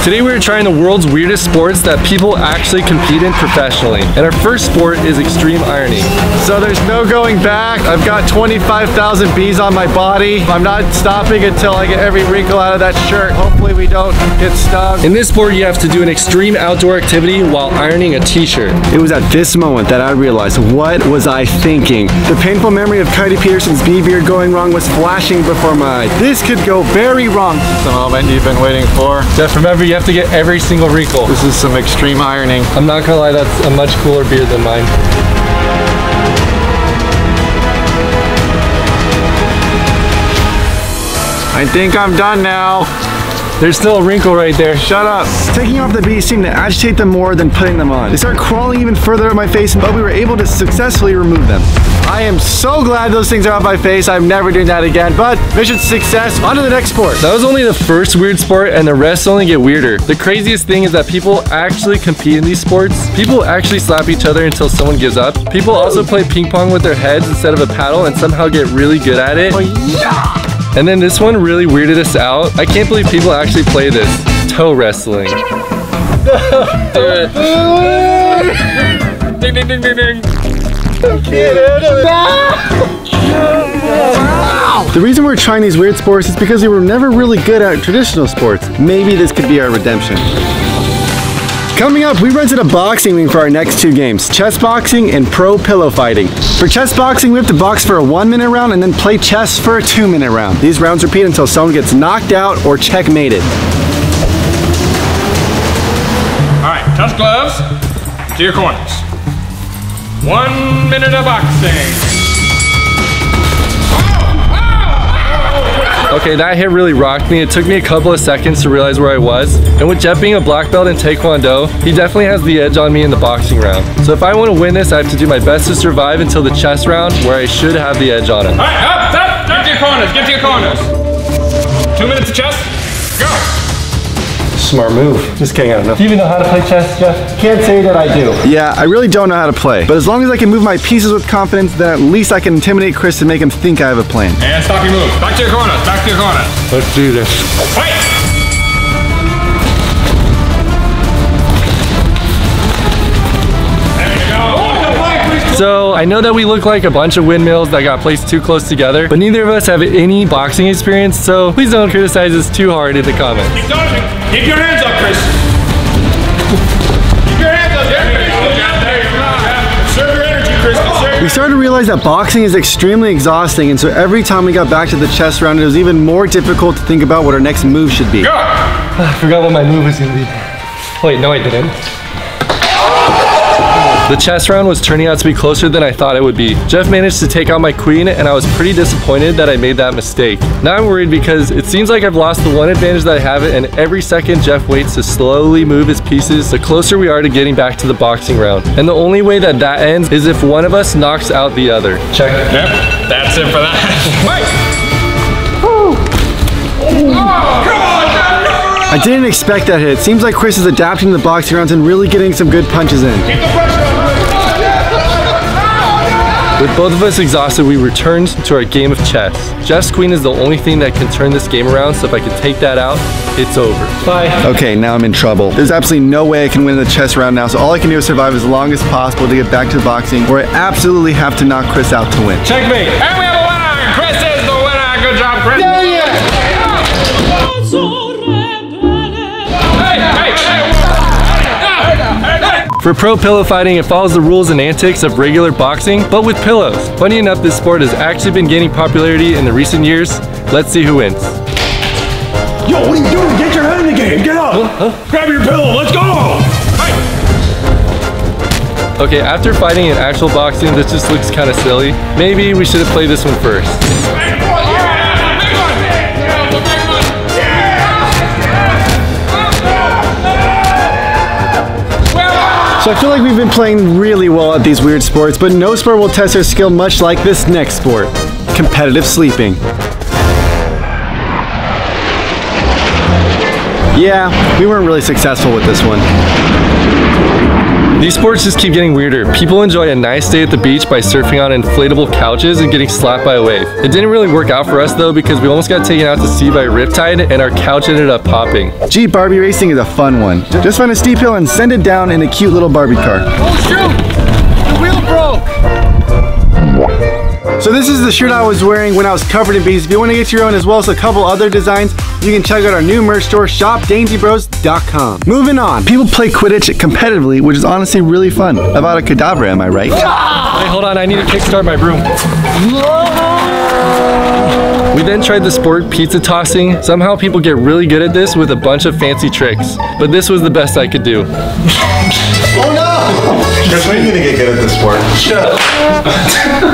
Today we're trying the world's weirdest sports that people actually compete in professionally. And our first sport is extreme ironing. So there's no going back. I've got 25,000 bees on my body. I'm not stopping until I get every wrinkle out of that shirt. Hopefully we don't get stung. In this sport, you have to do an extreme outdoor activity while ironing a t-shirt. It was at this moment that I realized, what was I thinking? The painful memory of Cody Peterson's bee beard going wrong was flashing before my eyes. This could go very wrong. This is the moment you've been waiting for. Jeff, remember, you have to get every single wrinkle. This is some extreme ironing. I'm not gonna lie, that's a much cooler beard than mine. I think I'm done now. There's still a wrinkle right there. Shut up. Taking off the bees seemed to agitate them more than putting them on. They started crawling even further up my face, but we were able to successfully remove them. I am so glad those things are off my face. I'm never doing that again, but mission success. On to the next sport. That was only the first weird sport, and the rest only get weirder. The craziest thing is that people actually compete in these sports. People actually slap each other until someone gives up. People also play ping pong with their heads instead of a paddle and somehow get really good at it. Oh, yeah. And then this one really weirded us out. I can't believe people actually play this. Toe wrestling. Ding, ding, ding, ding, ding. The reason we're trying these weird sports is because we were never really good at traditional sports. Maybe this could be our redemption. Coming up, we rented a boxing ring for our next two games, chess boxing and pro pillow fighting. For chess boxing, we have to box for a 1-minute round and then play chess for a 2-minute round. These rounds repeat until someone gets knocked out or checkmated. All right, touch gloves to your corners. 1 minute of boxing. Okay, that hit really rocked me. It took me a couple of seconds to realize where I was. And with Jeff being a black belt in Taekwondo, he definitely has the edge on me in the boxing round. So if I want to win this, I have to do my best to survive until the chess round, where I should have the edge on him. All right, up, up, get to your corners, get to your corners. 2 minutes of chess, go. Smart move. Just kidding, I don't know. Do you even know how to play chess, Jeff? Can't say that I do. Yeah, I really don't know how to play. But as long as I can move my pieces with confidence, then at least I can intimidate Chris and make him think I have a plan. And stop your move. Back to your corners, back to your corners. Let's do this. Wait! So I know that we look like a bunch of windmills that got placed too close together, but neither of us have any boxing experience, so please don't criticize us too hard in the comments. Keep dodging. Keep your hands up, Chris. Keep your hands up. There you go. Conserve your energy, Chris. Conserve. We started to realize that boxing is extremely exhausting, and so every time we got back to the chess round, it was even more difficult to think about what our next move should be. Go! I forgot what my move was gonna be. Wait, no I didn't. The chess round was turning out to be closer than I thought it would be. Jeff managed to take out my queen, and I was pretty disappointed that I made that mistake. Now I'm worried because it seems like I've lost the one advantage that I have, and every second Jeff waits to slowly move his pieces, the closer we are to getting back to the boxing round. And the only way that that ends is if one of us knocks out the other. Check. Yep, that's it for that. Wait! Woo. Oh, come on, Jeff! I didn't expect that hit. It seems like Chris is adapting to the boxing rounds and really getting some good punches in. Keep the pressure on. With both of us exhausted, we returned to our game of chess. Jeff's queen is the only thing that can turn this game around, so if I can take that out, it's over. Bye. Okay, now I'm in trouble. There's absolutely no way I can win the chess round now, so all I can do is survive as long as possible to get back to the boxing, or I absolutely have to knock Chris out to win. Checkmate. And we have a winner! Chris is the winner! Good job, Chris! Yeah! For pro pillow fighting, it follows the rules and antics of regular boxing, but with pillows. Funny enough, this sport has actually been gaining popularity in the recent years. Let's see who wins. Yo, what are you doing? Get your head in the game. Get up. Grab your pillow. Let's go. Okay, after fighting in actual boxing, this just looks kind of silly. Maybe we should have played this one first. So I feel like we've been playing really well at these weird sports, but no sport will test our skill much like this next sport, competitive sleeping. Yeah, we weren't really successful with this one. These sports just keep getting weirder. People enjoy a nice day at the beach by surfing on inflatable couches and getting slapped by a wave. It didn't really work out for us though because we almost got taken out to sea by a riptide and our couch ended up popping. Jeep Barbie racing is a fun one. Just find a steep hill and send it down in a cute little Barbie car. Oh shoot! The wheel broke! So this is the shirt I was wearing when I was covered in bees. If you want to get your own as well as a couple other designs, you can check out our new merch store, shopdaintybros.com. Moving on. People play Quidditch competitively, which is honestly really fun. About a cadabra, am I right? Wait, hold on, I need to kickstart my broom. We then tried the sport pizza tossing. Somehow people get really good at this with a bunch of fancy tricks, but this was the best I could do. Oh no! Chris, when are you gonna get good at this sport?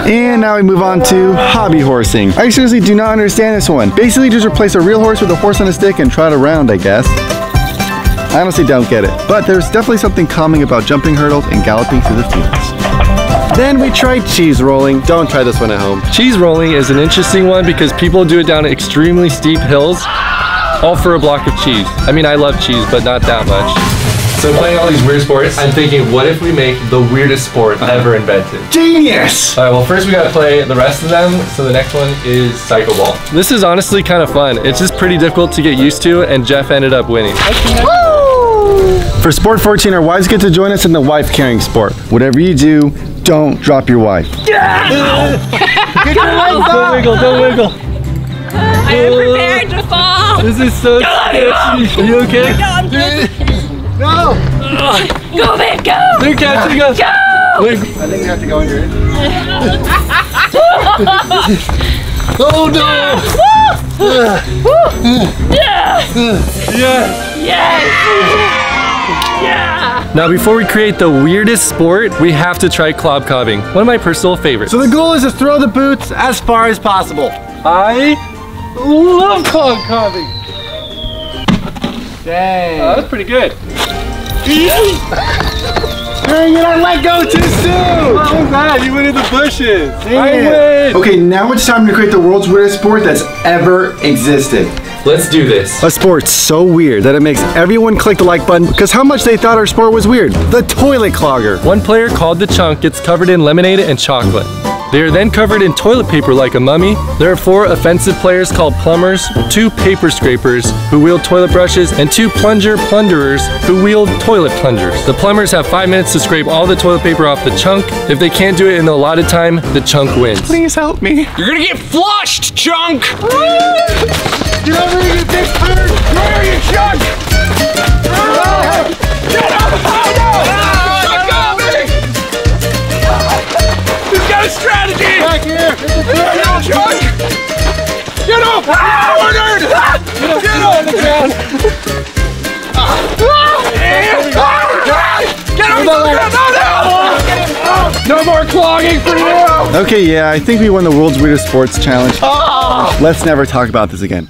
And now we move on to hobby horsing. I seriously do not understand this one. Basically just replace a real horse with a horse on a stick and trot around, I guess. I honestly don't get it, but there's definitely something calming about jumping hurdles and galloping through the fields. Then we tried cheese rolling. Don't try this one at home. Cheese rolling is an interesting one because people do it down extremely steep hills, all for a block of cheese. I mean, I love cheese, but not that much. So playing all these weird sports, I'm thinking, what if we make the weirdest sport ever invented? Genius! All right, well, first we gotta play the rest of them, so the next one is Psycho Ball. This is honestly kind of fun. It's just pretty difficult to get used to, and Jeff ended up winning. For Sport 14, our wives get to join us in the wife carrying sport. Whatever you do, don't drop your wife. Yeah! Get your legs up! Don't wiggle, don't wiggle. I am prepared to fall. This is so sketchy. Are you okay? No, I'm good. No! Go, man, go! They're catching us. Go! Wait. I think you have to go in your head. Oh no! Yes! Yes! Yes! Yeah! Now before we create the weirdest sport, we have to try CLOG, one of my personal favorites. So the goal is to throw the boots as far as possible. I love CLOG. Dang. Oh, that was pretty good. Dang it, I let go too soon! What was that? You went in the bushes. Dang I it. win. Okay, now it's time to create the world's weirdest sport that's ever existed. Let's do this. A sport so weird that it makes everyone click the like button because how much they thought our sport was weird. The toilet clogger. One player called the chunk gets covered in lemonade and chocolate. They are then covered in toilet paper like a mummy. There are 4 offensive players called plumbers, 2 paper scrapers who wield toilet brushes, and 2 plunderers who wield toilet plungers. The plumbers have 5 minutes to scrape all the toilet paper off the chunk. If they can't do it in the allotted time, the chunk wins. Please help me. You're gonna get flushed, chunk! Get over here, you big turd! Where are you, chunk? Get up! Oh no! Chunk got me! He's got a strategy! Back here! Get up, chunk! Get up! Cornered! Get up! On the ground. Get on the ground! No more clogging for you! Okay, yeah, I think we won the world's weirdest sports challenge. Let's never talk about this again.